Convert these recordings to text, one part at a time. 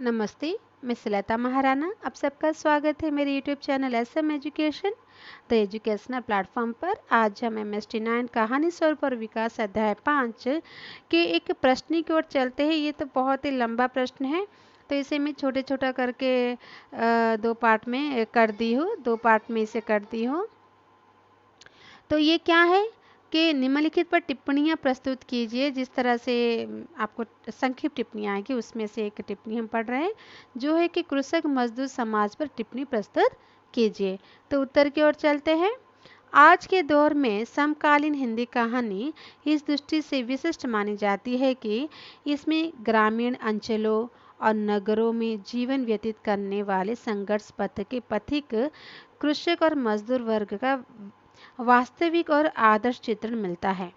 नमस्ते, मैं सुलता महाराणा। आप सबका स्वागत है मेरे YouTube channel SM education the educational platform पर। आज हम MST9 कहानी स्वरूप और विकास अध्याय 5 के एक प्रश्न की ओर चलते हैं। ये तो बहुत ही लंबा प्रश्न है, तो इसे मैं छोटे छोटा करके दो पार्ट में कर दी हूँ, इसे कर दी हूँ। तो ये क्या है कि निम्नलिखित पर टिप्पणियाँ प्रस्तुत कीजिए। जिस तरह से आपको संक्षिप्त टिप्पणियाँ आएगी, उसमें से एक टिप्पणी हम पढ़ रहे हैं जो है कि कृषक मजदूर समाज पर टिप्पणी प्रस्तुत कीजिए। तो उत्तर की ओर चलते हैं। आज के दौर में समकालीन हिंदी कहानी इस दृष्टि से विशिष्ट मानी जाती है कि इसमें ग्रामीण अंचलों और नगरों में जीवन व्यतीत करने वाले संघर्ष पथ के पथिक कृषक और मजदूर वर्ग का वास्तविक और आदर्श चित्रण मिलता है।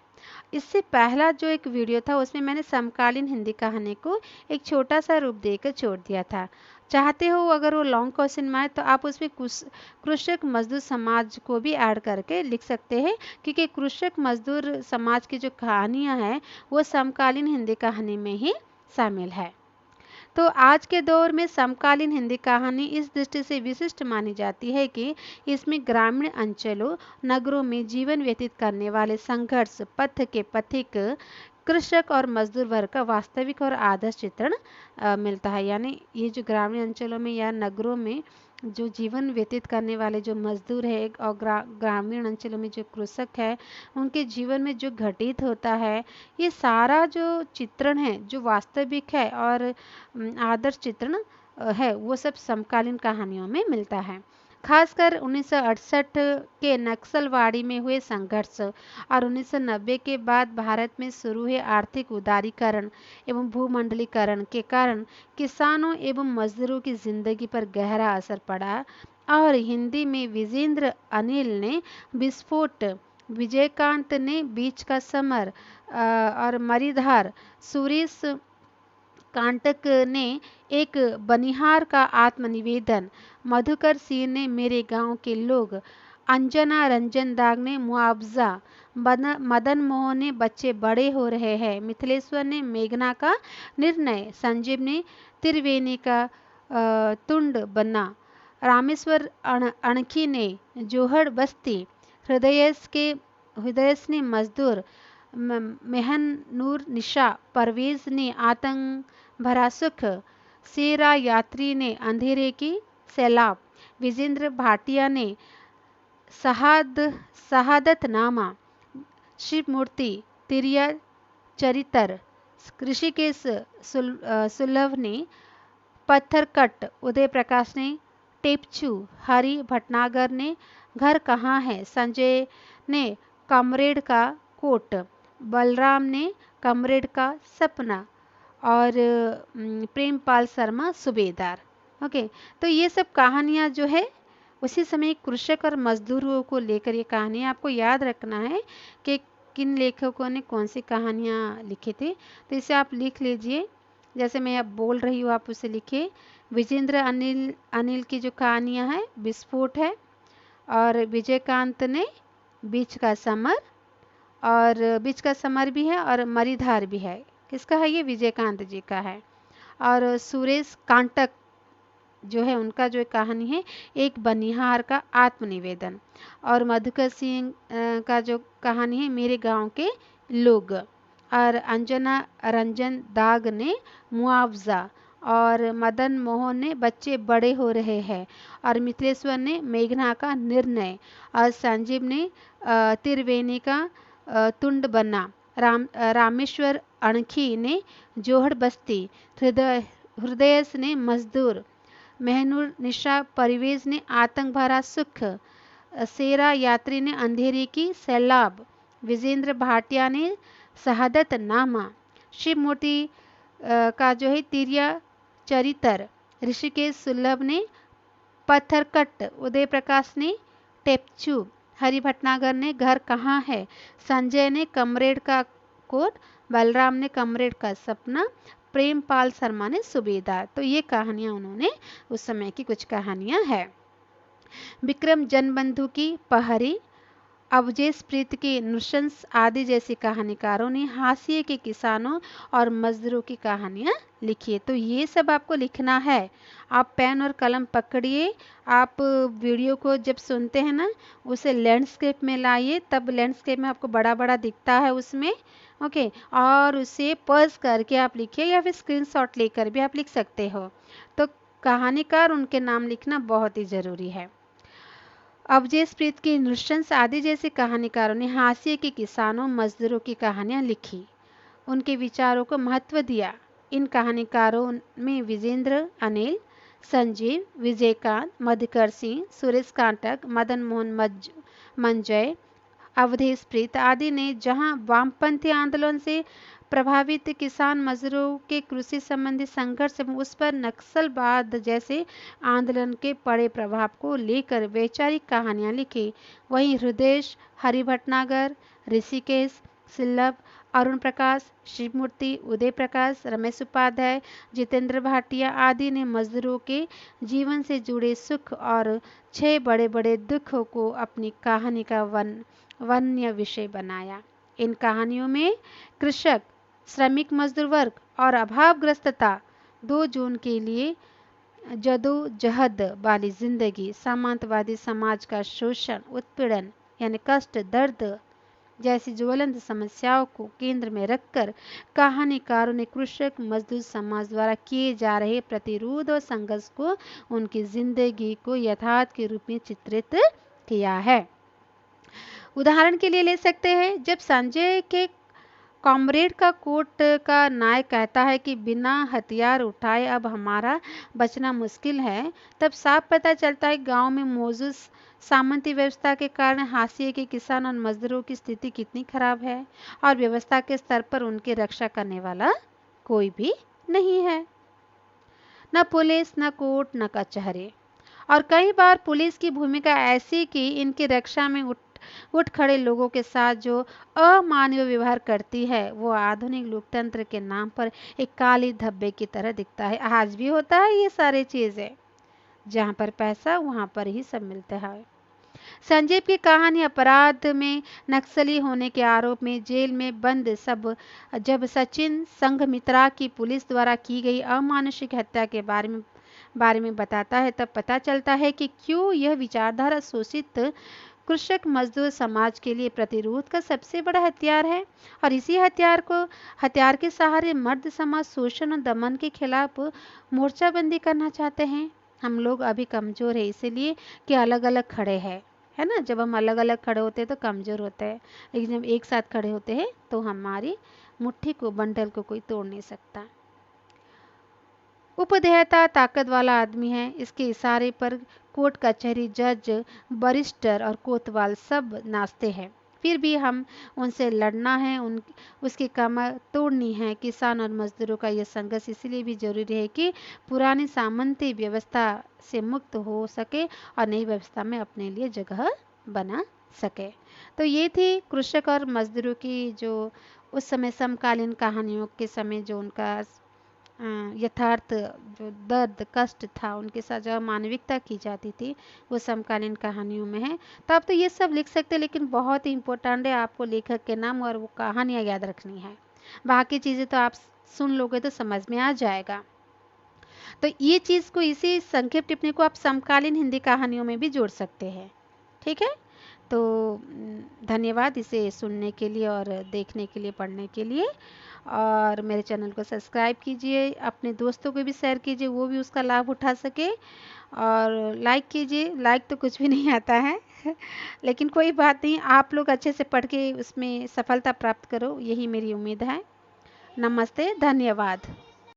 इससे पहला जो एक वीडियो था उसमें मैंने समकालीन हिंदी कहानी को एक छोटा सा रूप देकर छोड़ दिया था। चाहते हो अगर वो लॉन्ग क्वेश्चन में आए तो आप उसमें कृषक मजदूर समाज को भी ऐड करके लिख सकते हैं, क्योंकि कृषक मजदूर समाज की जो कहानियाँ हैं वो समकालीन हिंदी कहानी में ही शामिल है। तो आज के दौर में समकालीन हिंदी कहानी इस दृष्टि से विशिष्ट मानी जाती है कि इसमें ग्रामीण अंचलों नगरों में जीवन व्यतीत करने वाले संघर्ष पथ के पथिक कृषक और मजदूर वर्ग का वास्तविक और आदर्श चित्रण मिलता है। यानी ये जो ग्रामीण अंचलों में या नगरों में जो जीवन व्यतीत करने वाले जो मजदूर है और ग्रामीण अंचलों में जो कृषक है, उनके जीवन में जो घटित होता है, ये सारा जो चित्रण है जो वास्तविक है और आदर्श चित्रण है, वो सब समकालीन कहानियों में मिलता है। खासकर 1968 के नक्सलवाड़ी में हुए संघर्ष और 1990 के बाद भारत में शुरू हुए आर्थिक उदारीकरण एवं भूमंडलीकरण के कारण किसानों एवं मजदूरों की जिंदगी पर गहरा असर पड़ा और हिंदी में विजेंद्र अनिल ने विस्फोट, विजयकांत ने बीच का समर और मरीधार, सुरेश कांटक ने एक बनिहार का आत्मनिवेदन, मधुकर सिंह ने मेरे गांव के लोग, अंजना रंजन दाग ने मुआवजा, मदन मोहन ने बच्चे बड़े हो रहे हैं, मिथिलेश्वर ने मेघना का निर्णय, संजीव ने त्रिवेणी का तुंड बना, रामेश्वर अणखी ने जोहड़ बस्ती, हृदयस ने मजदूर, मेहनूर निशा परवेज ने आतंक भरा सुख, सेरा यात्री ने अंधेरे की सैलाब, विजेंद्र भाटिया ने शहादतनामा, शिवमूर्ति तिरिया चरितर, ऋषिकेश सुलभ ने पत्थरकट, उदय प्रकाश ने टेपचू, हरि भटनागर ने घर कहाँ है, संजय ने कमरेड का कोट, बलराम ने कमरेड का सपना और प्रेमपाल शर्मा सूबेदार। ओके, तो ये सब कहानियाँ जो है उसी समय कृषक और मजदूरों को लेकर ये कहानियाँ आपको याद रखना है कि किन लेखकों ने कौन सी कहानियाँ लिखी थी। तो इसे आप लिख लीजिए, जैसे मैं अब बोल रही हूँ आप उसे लिखिए। विजेंद्र अनिल की जो कहानियाँ हैं विस्फोट है, और विजयकांत ने बीच का समर, और बीच का समर भी है और मरीधार भी है। किसका है ये? विजयकांत जी का है। और सुरेश कांटक जो है उनका जो कहानी है एक बनिहार का आत्मनिवेदन, और मधुकर सिंह का जो कहानी है मेरे गांव के लोग, और अंजना रंजन दाग ने मुआवजा, और मदन मोहन ने बच्चे बड़े हो रहे हैं, और मिथिलेश्वर ने मेघना का निर्णय, और संजीव ने त्रिवेणी का तुंड बना, रामेश्वर अणखी ने जोहड़ बस्ती, हृदयस ने मजदूर, मेहनूर निशा परवेज ने आतंक भरा सुख, सेरा यात्री ने अंधेरे की सैलाब, विजेंद्र भाटिया ने शहादत नामा, शिवमूर्ति का जो है तिरिया चरितर, ऋषिकेश सुलभ ने पत्थरकट, उदय प्रकाश ने टेपचू, हरि भटनागर ने घर कहाँ है, संजय ने कमरेड का कोट, बलराम ने कमरेड का सपना, प्रेमपाल शर्मा ने सूबेदार। तो ये कहानियां उन्होंने उस समय की कुछ कहानियां हैं। विक्रम जनबंधु की पहरी, अवधेश प्रीत के नृशंस आदि जैसे कहानीकारों ने हाशिए के किसानों और मजदूरों की कहानियाँ लिखी है। तो ये सब आपको लिखना है। आप पेन और कलम पकड़िए। आप वीडियो को जब सुनते हैं ना, उसे लैंडस्केप में लाइए, तब लैंडस्केप में आपको बड़ा बड़ा दिखता है उसमें। ओके, और उसे पॉज करके आप लिखिए, या फिर स्क्रीनशॉट लेकर भी आप लिख सकते हो। तो कहानीकार, उनके नाम लिखना बहुत ही ज़रूरी है। अवधेश प्रीत की नृशंस आदि जैसे कहानीकारों ने हाशिए के किसानों मजदूरों की कहानियां लिखी, उनके विचारों को महत्व दिया। इन कहानीकारों में विजेंद्र, अनिल, संजीव, विजयकांत, मधुकर सिंह, सुरेश कांटक, मदन मोहन मंजय, अवधेश प्रीत आदि ने जहां वामपंथी आंदोलन से प्रभावित किसान मजदूरों के कृषि संबंधी संघर्ष एवं उस पर नक्सलवाद जैसे आंदोलन के पड़े प्रभाव को लेकर वैचारिक कहानियां लिखी, वहीं हृदय, हरि भटनागर, ऋषिकेश, सिल्लभ, अरुण प्रकाश, शिवमूर्ति, उदय प्रकाश, रमेश उपाध्याय, जितेंद्र भाटिया आदि ने मजदूरों के जीवन से जुड़े सुख और 6 बड़े बड़े दुखों को अपनी कहानी का वन्य विषय बनाया। इन कहानियों में कृषक, श्रमिक मजदूर वर्ग और अभावग्रस्तता, 2 जून के लिए जदोजहद वाली जिंदगी, सामंतवादी समाज का शोषण, उत्पीड़न यानी कष्ट, दर्द जैसी ज्वलंत समस्याओं को केंद्र में रखकर कहानीकारों ने कृषक मजदूर समाज द्वारा किए जा रहे प्रतिरोध और संघर्ष को उनकी जिंदगी को यथार्थ के रूप में चित्रित किया है। उदाहरण के लिए ले सकते हैं, जब संजय के कॉमरेड का कोर्ट का नायक कहता है कि बिना हथियार उठाए अब हमारा बचना मुश्किल है, तब साफ पता चलता है गांव में मौजूद सामंती व्यवस्था के कारण हाशिए के किसान और मजदूरों की स्थिति कितनी खराब है, और व्यवस्था के स्तर पर उनकी रक्षा करने वाला कोई भी नहीं है, न पुलिस, न कोर्ट, न कचहरी। और कई बार पुलिस की भूमिका ऐसी कि इनकी रक्षा में उठ खड़े लोगों के साथ जो अमानवीय व्यवहार करती है, वो आधुनिक लोकतंत्र के नाम पर एक काली धब्बे की तरह दिखता है। आज भी होता है ये सारी चीजें, जहाँ पर पैसा वहाँ पर ही सब मिलता है। संजीव की कहानी अपराध में नक्सली होने के आरोप में जेल में बंद जब सचिन संघमित्रा की पुलिस द्वारा की गई अमानुषिक हत्या के बारे में बताता है, तब पता चलता है कि क्यों यह विचारधारा शोषित कृषक मजदूर समाज के लिए प्रतिरोध का सबसे बड़ा हथियार है, और इसी हथियार के सहारे मर्द समाज शोषण और दमन के खिलाफ मोर्चाबंदी करना चाहते हैं। हम लोग अभी कमजोर है इसलिए कि अलग अलग खड़े हैं, है ना। जब हम अलग अलग खड़े होते हैं तो कमजोर होते हैं, लेकिन जब एक साथ खड़े होते हैं तो हमारी मुट्ठी को, बंडल को कोई तोड़ नहीं सकता। उपदेयता ताकत वाला आदमी है, इसके इशारे पर कोर्ट कचहरी, जज, बैरिस्टर और कोतवाल सब नाचते हैं। फिर भी हम उनसे लड़ना है, उसकी कमर तोड़नी है। किसान और मजदूरों का यह संघर्ष इसलिए भी जरूरी है कि पुरानी सामंती व्यवस्था से मुक्त हो सके और नई व्यवस्था में अपने लिए जगह बना सके। तो ये थी कृषक और मजदूरों की जो उस समय समकालीन कहानियों के समय जो उनका यथार्थ जो दर्द कष्ट था, उनके साथ जो मानविकता की जाती थी, वो समकालीन कहानियों में है। तो आप तो ये सब लिख सकते हैं, लेकिन बहुत ही इम्पोर्टेंट है आपको लेखक के नाम और वो कहानियाँ याद रखनी है। बाकी चीज़ें तो आप सुन लोगे तो समझ में आ जाएगा। तो ये चीज़ को, इसी संक्षिप्त टिप्पणी को आप समकालीन हिंदी कहानियों में भी जोड़ सकते हैं। ठीक है, तो धन्यवाद इसे सुनने के लिए और देखने के लिए, पढ़ने के लिए। और मेरे चैनल को सब्सक्राइब कीजिए, अपने दोस्तों को भी शेयर कीजिए, वो भी उसका लाभ उठा सके। और लाइक कीजिए, लाइक तो कुछ भी नहीं आता है लेकिन कोई बात नहीं, आप लोग अच्छे से पढ़ के उसमें सफलता प्राप्त करो, यही मेरी उम्मीद है। नमस्ते, धन्यवाद।